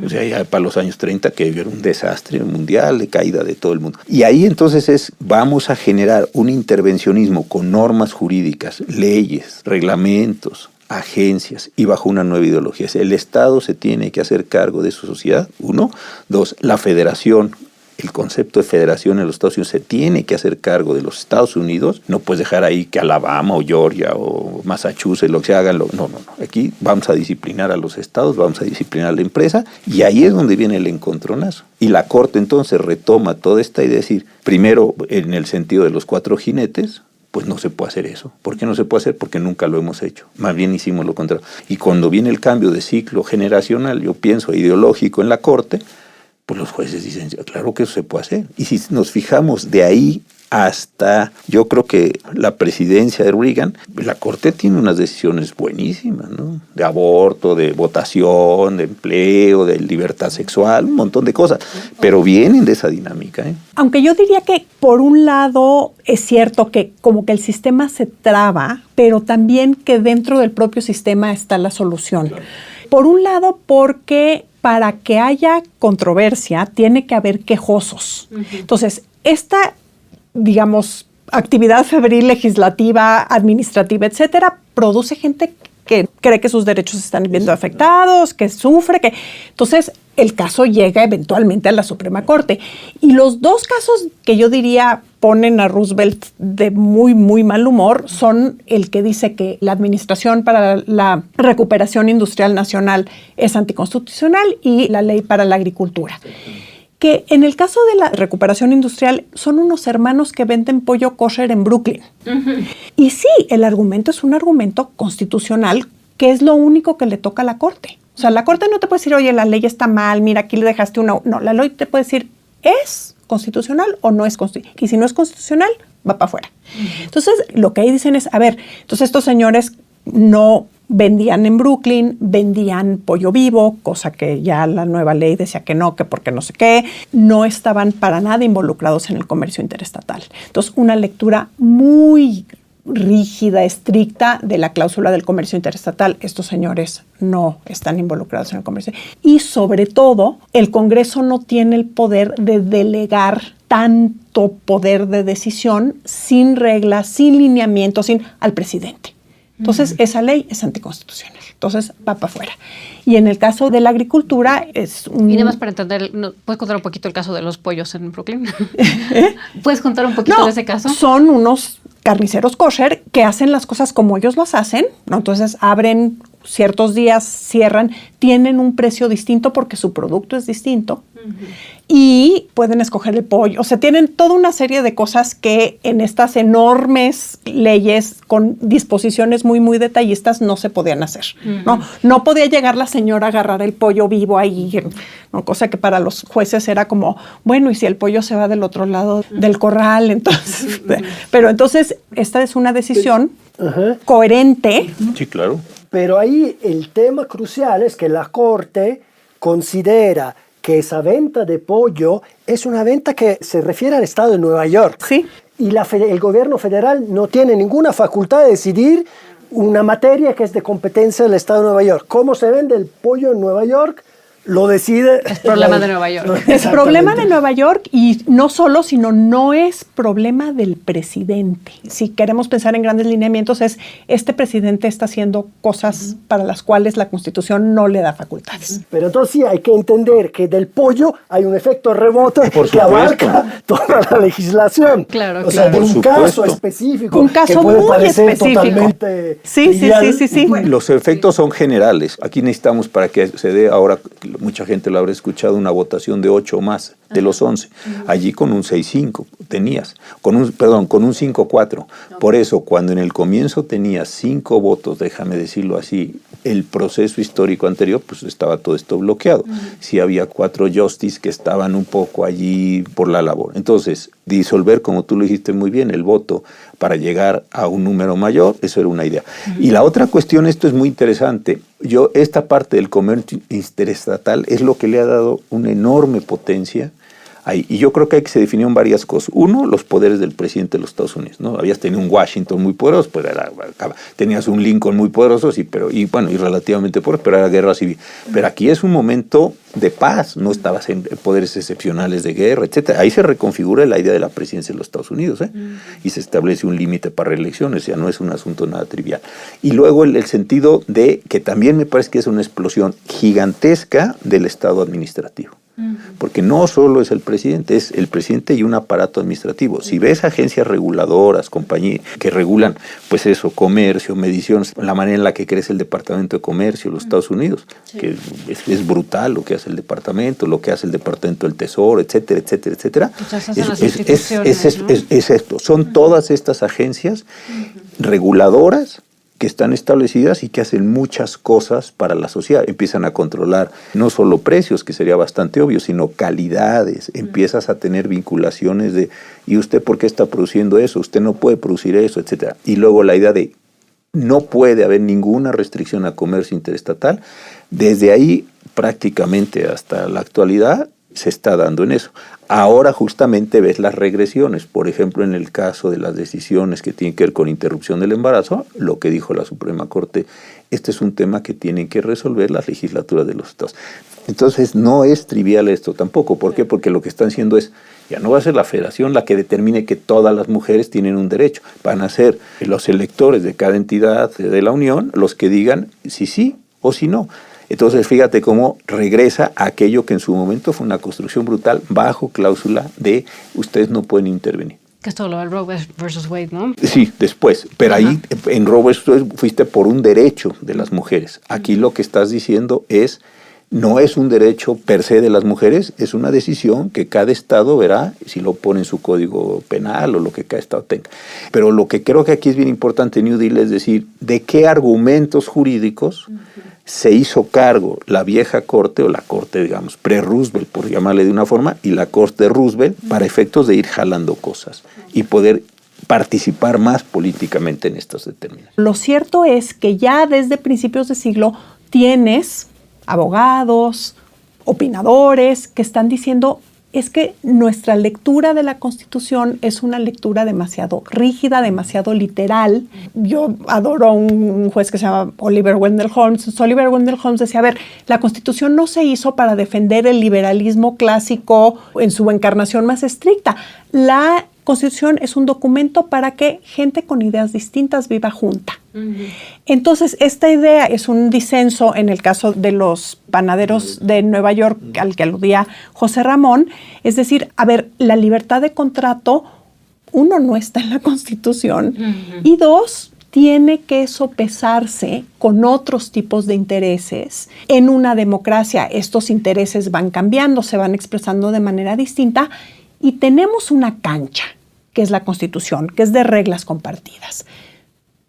O sea, ya para los años 30 que era un desastre mundial de caída de todo el mundo. Y ahí entonces vamos a generar un intervencionismo con normas jurídicas, leyes, reglamentos, agencias y bajo una nueva ideología. El Estado se tiene que hacer cargo de su sociedad, uno. Dos, la federación. El concepto de federación en los Estados Unidos se tiene que hacer cargo de los Estados Unidos. No puedes dejar ahí que Alabama o Georgia o Massachusetts lo que hagan. No. Aquí vamos a disciplinar a los estados, vamos a disciplinar a la empresa y ahí es donde viene el encontronazo. Y la Corte entonces retoma toda esta idea de decir, primero en el sentido de los 4 jinetes, pues no se puede hacer eso. ¿Por qué no se puede hacer? Porque nunca lo hemos hecho. Más bien hicimos lo contrario. Y cuando viene el cambio de ciclo generacional, yo pienso ideológico en la Corte, pues los jueces dicen, claro que eso se puede hacer. Y si nos fijamos de ahí hasta, yo creo que la presidencia de Reagan, la Corte tiene unas decisiones buenísimas, ¿no? De aborto, de votación, de empleo, de libertad sexual, un montón de cosas, pero vienen de esa dinámica, ¿eh? Aunque yo diría que por un lado es cierto que como que el sistema se traba, pero también que dentro del propio sistema está la solución. Claro. Por un lado porque para que haya controversia tiene que haber quejosos. Entonces, esta, digamos, actividad febril legislativa, administrativa, etcétera, produce gente que cree que sus derechos están viendo afectados, que sufre, que... Entonces, el caso llega eventualmente a la Suprema Corte. Y los 2 casos que yo diría ponen a Roosevelt de muy, muy mal humor son el que dice que la Administración para la Recuperación Industrial Nacional es anticonstitucional y la Ley para la Agricultura. Que en el caso de la recuperación industrial son unos hermanos que venden pollo kosher en Brooklyn. Y sí, el argumento es un argumento constitucional que es lo único que le toca a la Corte. O sea, la Corte no te puede decir, oye, la ley está mal, mira, aquí le dejaste una... No, la ley te puede decir, ¿es constitucional o no es constitucional? Y si no es constitucional, va para afuera. Entonces, lo que ahí dicen es, a ver, entonces estos señores no vendían en Brooklyn, vendían pollo vivo, cosa que ya la nueva ley decía que no, que porque no sé qué, no estaban para nada involucrados en el comercio interestatal. Entonces, una lectura muy rígida, estricta de la cláusula del comercio interestatal. Estos señores no están involucrados en el comercio. Y sobre todo, el Congreso no tiene el poder de delegar tanto poder de decisión sin reglas, sin lineamientos, al presidente. Entonces, esa ley es anticonstitucional. Entonces, va para afuera. Y en el caso de la agricultura es un... Y nada más para entender, ¿puedes contar un poquito el caso de los pollos en Brooklyn? ¿Puedes contar un poquito de ese caso? Son unos carniceros kosher que hacen las cosas como ellos las hacen, ¿no? Entonces abren ciertos días, cierran, tienen un precio distinto porque su producto es distinto y pueden escoger el pollo. O sea, tienen toda una serie de cosas que en estas enormes leyes con disposiciones muy, muy detallistas no se podían hacer, ¿no? No podía llegar la señora a agarrar el pollo vivo ahí, ¿no? Cosa que para los jueces era como, bueno, ¿y si el pollo se va del otro lado del corral? Entonces, pero entonces esta es una decisión coherente. Sí, claro. Pero ahí el tema crucial es que la Corte considera que esa venta de pollo es una venta que se refiere al Estado de Nueva York. Sí. Y el gobierno federal no tiene ninguna facultad de decidir una materia que es de competencia del Estado de Nueva York. ¿Cómo se vende el pollo en Nueva York? Lo decide... Es problema de Nueva York. Es problema de Nueva York y no solo, sino no es problema del presidente. Si queremos pensar en grandes lineamientos, es este presidente está haciendo cosas para las cuales la Constitución no le da facultades. Pero entonces sí hay que entender que del pollo hay un efecto rebote que abarca toda la legislación. Claro, o sea, de un caso específico. Un caso que puede muy parecer específico. Totalmente Sí. Los efectos son generales. Aquí necesitamos, para que se dé ahora, mucha gente lo habrá escuchado, una votación de 8 o más de los 11. Allí con un 6-5 tenías, con un 5-4. Por eso, cuando en el comienzo tenías 5 votos, déjame decirlo así, el proceso histórico anterior, pues estaba todo esto bloqueado. Sí había 4 justices que estaban un poco allí por la labor. Entonces, disolver, como tú lo dijiste muy bien, el voto para llegar a un número mayor, eso era una idea. Y la otra cuestión, esto es muy interesante, esta parte del comercio interestatal es lo que le ha dado una enorme potencia ahí. Y yo creo que se definieron varias cosas. Uno, los poderes del presidente de los Estados Unidos, ¿no? Habías tenido un Washington muy poderoso, pues tenías un Lincoln muy poderoso, sí, y relativamente poderoso, pero era guerra civil. Pero aquí es un momento de paz, no estabas en poderes excepcionales de guerra, etcétera. Ahí se reconfigura la idea de la presidencia de los Estados Unidos, y se establece un límite para reelecciones, o sea, no es un asunto nada trivial. Y luego el sentido de que también me parece que es una explosión gigantesca del Estado administrativo. Porque no solo es el presidente y un aparato administrativo. Si ves agencias reguladoras, compañías que regulan, pues eso, comercio, mediciones, la manera en la que crece el Departamento de Comercio de los Estados Unidos, que es brutal lo que hace el departamento, lo que hace el Departamento del Tesoro, etcétera, etcétera, etcétera. Es esto, son todas estas agencias reguladoras que están establecidas y que hacen muchas cosas para la sociedad. Empiezan a controlar no solo precios, que sería bastante obvio, sino calidades. Empiezas a tener vinculaciones de, ¿y usted por qué está produciendo eso? Usted no puede producir eso, etcétera. Y luego la idea de no puede haber ninguna restricción a comercio interestatal. Desde ahí, prácticamente hasta la actualidad, se está dando en eso. Ahora justamente ves las regresiones, por ejemplo, en el caso de las decisiones que tienen que ver con interrupción del embarazo, lo que dijo la Suprema Corte, este es un tema que tienen que resolver las legislaturas de los estados. Entonces no es trivial esto tampoco. ¿Por qué? Porque lo que están haciendo es, ya no va a ser la federación la que determine que todas las mujeres tienen un derecho, van a ser los electores de cada entidad de la Unión los que digan si sí o si no. Entonces, fíjate cómo regresa a aquello que en su momento fue una construcción brutal bajo cláusula de ustedes no pueden intervenir. Que es todo lo del Roe versus Wade, ¿no? Sí, después. Pero ahí en Roe versus Wade fuiste por un derecho de las mujeres. Aquí lo que estás diciendo es, no es un derecho per se de las mujeres, es una decisión que cada estado verá si lo pone en su código penal o lo que cada estado tenga. Pero lo que creo que aquí es bien importante, New Deal, es decir, de qué argumentos jurídicos se hizo cargo la vieja corte, o la corte, digamos, pre-Roosevelt, por llamarle de una forma, y la corte Roosevelt, para efectos de ir jalando cosas y poder participar más políticamente en estos determinados. Lo cierto es que ya desde principios de siglo tienes abogados, opinadores que están diciendo es que nuestra lectura de la Constitución es una lectura demasiado rígida, demasiado literal. Yo adoro a un juez que se llama Oliver Wendell Holmes. Oliver Wendell Holmes decía, a ver, la Constitución no se hizo para defender el liberalismo clásico en su encarnación más estricta. La Constitución es un documento para que gente con ideas distintas viva junta. Entonces, esta idea es un disenso en el caso de los panaderos de Nueva York al que aludía José Ramón. Es decir, a ver, la libertad de contrato, uno, no está en la Constitución, y dos, tiene que sopesarse con otros tipos de intereses. En una democracia estos intereses van cambiando, se van expresando de manera distinta y tenemos una cancha, que es la Constitución, que es de reglas compartidas.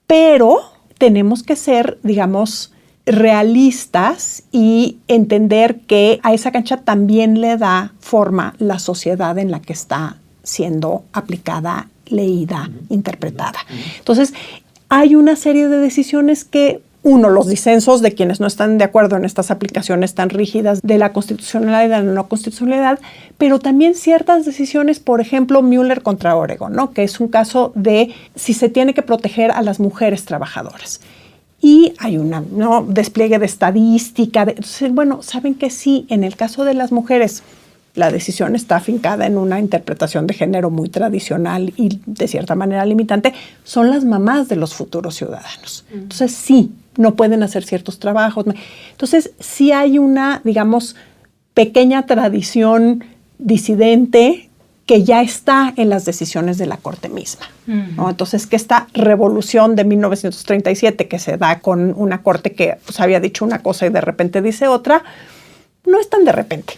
Pero tenemos que ser, digamos, realistas y entender que a esa cancha también le da forma la sociedad en la que está siendo aplicada, leída, interpretada. Entonces, hay una serie de decisiones que, uno, los disensos de quienes no están de acuerdo en estas aplicaciones tan rígidas de la constitucionalidad y de la no constitucionalidad, pero también ciertas decisiones, por ejemplo, Mueller contra Oregon, ¿no? Que es un caso de si se tiene que proteger a las mujeres trabajadoras. Y hay un despliegue de estadística. Entonces, bueno, saben que sí, en el caso de las mujeres, la decisión está afincada en una interpretación de género muy tradicional y de cierta manera limitante, son las mamás de los futuros ciudadanos. Entonces, sí, no pueden hacer ciertos trabajos. Entonces, sí hay una, digamos, pequeña tradición disidente que ya está en las decisiones de la Corte misma, ¿no? Entonces, que esta revolución de 1937 que se da con una Corte que pues, había dicho una cosa y de repente dice otra, no es tan de repente.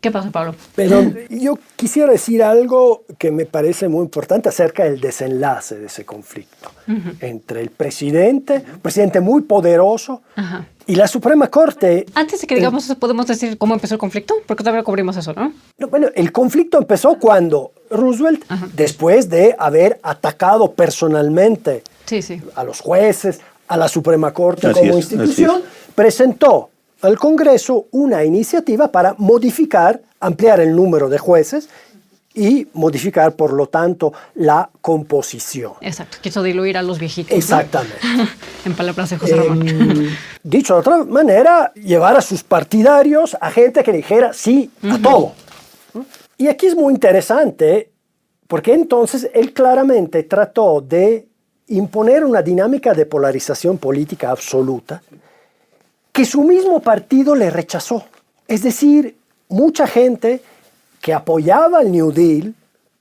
¿Qué pasa, Pablo? Pero yo quisiera decir algo que me parece muy importante acerca del desenlace de ese conflicto entre el presidente, un presidente muy poderoso, y la Suprema Corte. Antes de que digamos eso, ¿podemos decir cómo empezó el conflicto? Porque todavía no cubrimos eso, ¿no? No, bueno, el conflicto empezó cuando Roosevelt, después de haber atacado personalmente a los jueces, a la Suprema Corte como institución, presentó al Congreso una iniciativa para modificar, ampliar el número de jueces y modificar, por lo tanto, la composición. Exacto, quiso diluir a los viejitos. Exactamente. ¿No? En palabras de José Ramón. Dicho de otra manera, llevar a sus partidarios a gente que dijera sí a todo. Y aquí es muy interesante, porque entonces él claramente trató de imponer una dinámica de polarización política absoluta, que su mismo partido le rechazó. Es decir, mucha gente que apoyaba el New Deal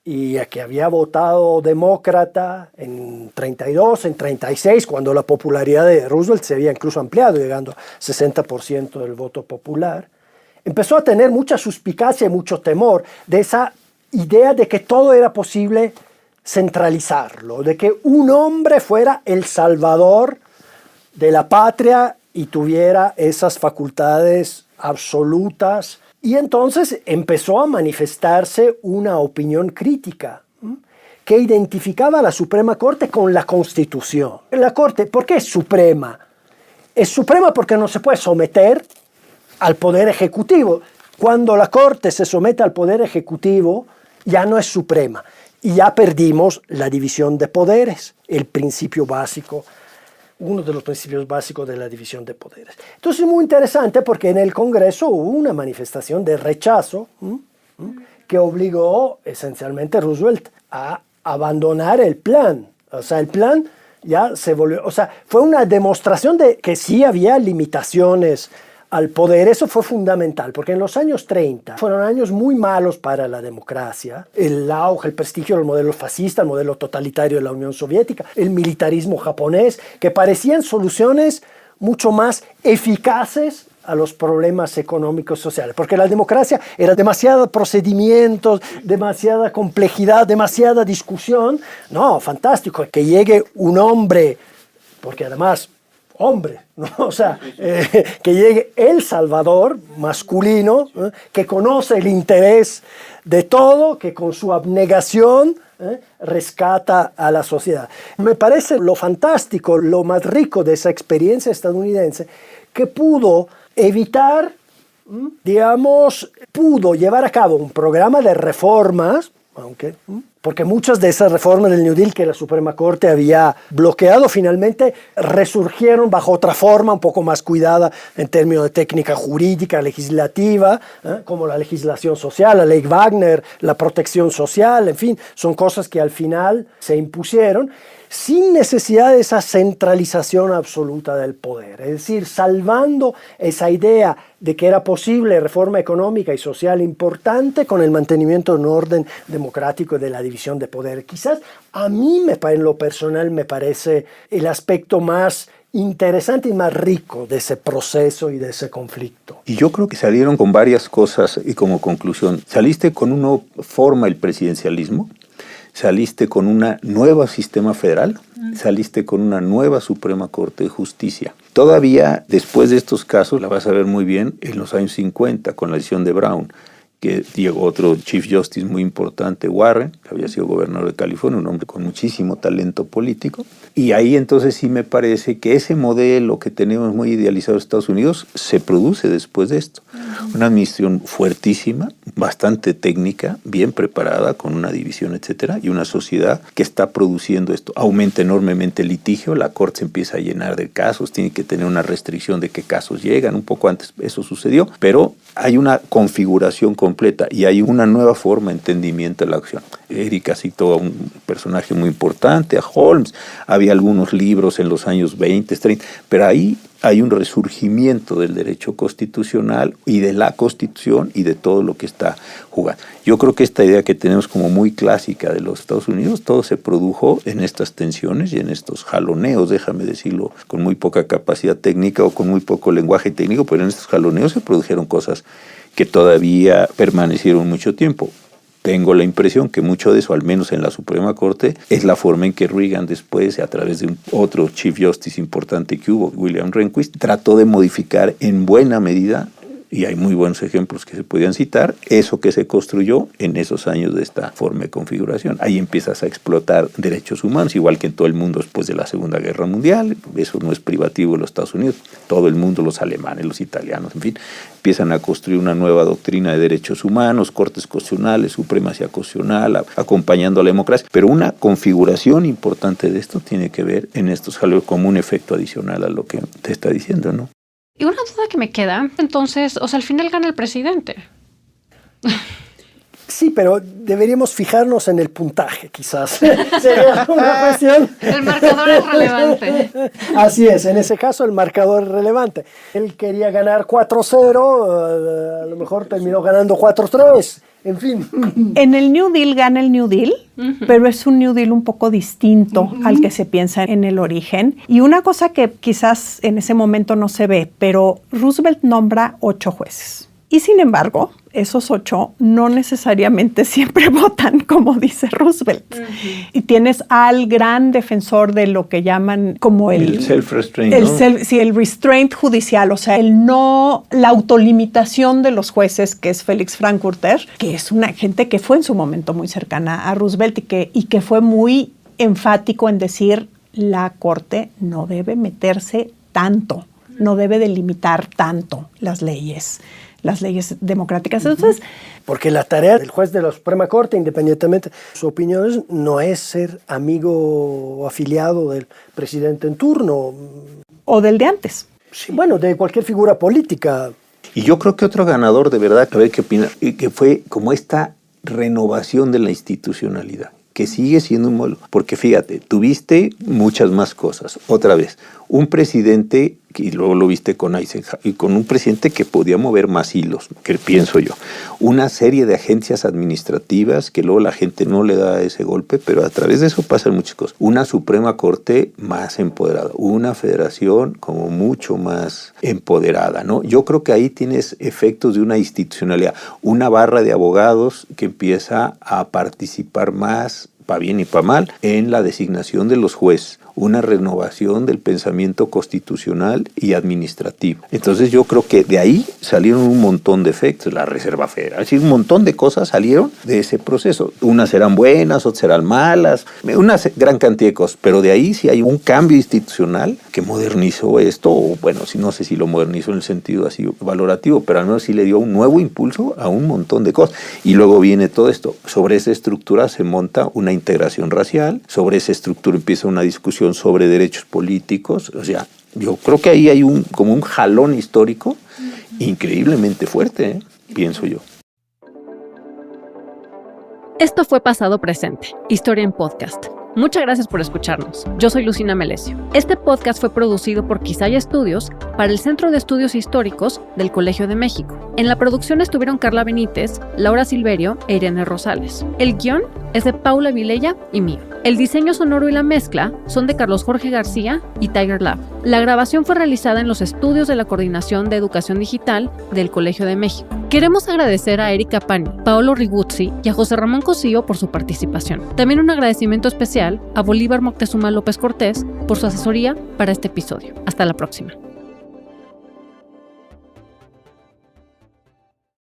y que había votado demócrata en 32, en 36, cuando la popularidad de Roosevelt se había incluso ampliado, llegando al 60% del voto popular, empezó a tener mucha suspicacia y mucho temor de esa idea de que todo era posible centralizarlo, de que un hombre fuera el salvador de la patria y tuviera esas facultades absolutas. Y entonces empezó a manifestarse una opinión crítica que identificaba a la Suprema Corte con la Constitución. La Corte, ¿por qué es suprema? Es suprema porque no se puede someter al Poder Ejecutivo. Cuando la Corte se somete al Poder Ejecutivo, ya no es suprema. Y ya perdimos la división de poderes, el principio básico, uno de los principios básicos de la división de poderes. Entonces es muy interesante porque en el Congreso hubo una manifestación de rechazo que obligó esencialmente a Roosevelt a abandonar el plan. O sea, el plan ya se volvió, o sea, fue una demostración de que sí había limitaciones al poder. Eso fue fundamental, porque en los años 30 fueron años muy malos para la democracia. El auge, el prestigio del modelo fascista, el modelo totalitario de la Unión Soviética, el militarismo japonés, que parecían soluciones mucho más eficaces a los problemas económicos sociales, porque la democracia era demasiados procedimientos, demasiada complejidad, demasiada discusión. No, fantástico, que llegue un hombre, porque además hombre, ¿no? O sea, que llegue el salvador masculino, que conoce el interés de todo, que con su abnegación rescata a la sociedad. Me parece lo fantástico, lo más rico de esa experiencia estadounidense, que pudo evitar, digamos, pudo llevar a cabo un programa de reformas, aunque porque muchas de esas reformas del New Deal que la Suprema Corte había bloqueado finalmente resurgieron bajo otra forma, un poco más cuidada en términos de técnica jurídica, legislativa, como la legislación social, la ley Wagner, la protección social, en fin, son cosas que al final se impusieron sin necesidad de esa centralización absoluta del poder. Es decir, salvando esa idea de que era posible reforma económica y social importante con el mantenimiento de un orden democrático y de la división de poder. Quizás a mí, en lo personal, me parece el aspecto más interesante y más rico de ese proceso y de ese conflicto. Y yo creo que salieron con varias cosas y como conclusión. Saliste con una forma el presidencialismo, saliste con un nuevo sistema federal, saliste con una nueva Suprema Corte de Justicia. Todavía después de estos casos, la vas a ver muy bien en los años 50 con la decisión de Brown, que llegó otro Chief Justice muy importante, Warren, que había sido gobernador de California, un hombre con muchísimo talento político. Y ahí entonces sí me parece que ese modelo que tenemos muy idealizado en Estados Unidos se produce después de esto. Una administración fuertísima, bastante técnica, bien preparada, con una división, etcétera, y una sociedad que está produciendo esto. Aumenta enormemente el litigio, la Corte se empieza a llenar de casos, tiene que tener una restricción de qué casos llegan, un poco antes eso sucedió, pero hay una configuración completa y hay una nueva forma de entendimiento de la acción. Erika citó a un personaje muy importante, a Holmes, había algunos libros en los años 20, 30, pero ahí hay un resurgimiento del derecho constitucional y de la Constitución y de todo lo que está jugando. Yo creo que esta idea que tenemos como muy clásica de los Estados Unidos, todo se produjo en estas tensiones y en estos jaloneos, déjame decirlo, con muy poca capacidad técnica o con muy poco lenguaje técnico, pero en estos jaloneos se produjeron cosas que todavía permanecieron mucho tiempo. Tengo la impresión que mucho de eso, al menos en la Suprema Corte, es la forma en que Reagan después, a través de otro Chief Justice importante que hubo, William Rehnquist, trató de modificar en buena medida, y hay muy buenos ejemplos que se podían citar, eso que se construyó en esos años de esta forma de configuración. Ahí empiezas a explotar derechos humanos, igual que en todo el mundo después de la Segunda Guerra Mundial. Eso no es privativo de los Estados Unidos. Todo el mundo, los alemanes, los italianos, en fin, empiezan a construir una nueva doctrina de derechos humanos, cortes constitucionales, supremacía constitucional, acompañando a la democracia. Pero una configuración importante de esto tiene que ver en estos jaleos como un efecto adicional a lo que te está diciendo, ¿no? Y una duda que me queda, entonces, al final gana el presidente. Sí, pero deberíamos fijarnos en el puntaje, quizás. Sería una cuestión. El marcador es relevante. Así es, en ese caso el marcador es relevante. Él quería ganar 4-0, a lo mejor terminó ganando 4-3. En fin. En el New Deal gana el New Deal, pero es un New Deal un poco distinto al que se piensa en el origen. Y una cosa que quizás en ese momento no se ve, pero Roosevelt nombra 8 jueces. Y sin embargo, esos 8 no necesariamente siempre votan como dice Roosevelt. Y tienes al gran defensor de lo que llaman como el self-restraint, el restraint judicial, o sea, la autolimitación de los jueces, que es Félix Frankfurter, que es una gente que fue en su momento muy cercana a Roosevelt y que fue muy enfático en decir la Corte no debe meterse tanto, no debe delimitar tanto las leyes democráticas. Entonces, porque la tarea del juez de la Suprema Corte, independientemente de sus opiniones, no es ser amigo o afiliado del presidente en turno. O del de antes. Sí, bueno, de cualquier figura política. Y yo creo que otro ganador, de verdad, a ver qué opina, que fue como esta renovación de la institucionalidad, que sigue siendo un modelo. Porque fíjate, tuviste muchas más cosas. Otra vez, un presidente, y luego lo viste con Eisenhower, y con un presidente que podía mover más hilos, que pienso yo. Una serie de agencias administrativas que luego la gente no le da ese golpe, pero a través de eso pasan muchas cosas. Una Suprema Corte más empoderada, una federación como mucho más empoderada, ¿no? Yo creo que ahí tienes efectos de una institucionalidad, una barra de abogados que empieza a participar más, para bien y para mal, en la designación de los jueces. una renovación del pensamiento constitucional y administrativo. Entonces yo creo que de ahí salieron un montón de efectos, la Reserva Federal, es decir, un montón de cosas salieron de ese proceso. Unas serán buenas, otras serán malas, una gran cantidad de cosas, pero de ahí sí hay un cambio institucional que modernizó esto, o bueno, no sé si lo modernizó en el sentido así valorativo, pero al menos sí le dio un nuevo impulso a un montón de cosas. Y luego viene todo esto. Sobre esa estructura se monta una integración racial, sobre esa estructura empieza una discusión sobre derechos políticos. O sea, yo creo que ahí hay como un jalón histórico increíblemente fuerte, pienso yo. Esto fue Pasado Presente, Historia en Podcast. Muchas gracias por escucharnos. Yo soy Lucina Melesio. Este podcast fue producido por Quisaya Estudios para el Centro de Estudios Históricos del Colegio de México. En la producción estuvieron Carla Benítez, Laura Silverio e Irene Rosales. El guión es de Paula Vilella y mío. El diseño sonoro y la mezcla son de Carlos Jorge García y Tiger Lab. La grabación fue realizada en los estudios de la Coordinación de Educación Digital del Colegio de México. Queremos agradecer a Erika Pani, Paolo Riguzzi y a José Ramón Cosío por su participación. También un agradecimiento especial a Bolívar Moctezuma López Cortés por su asesoría para este episodio. Hasta la próxima.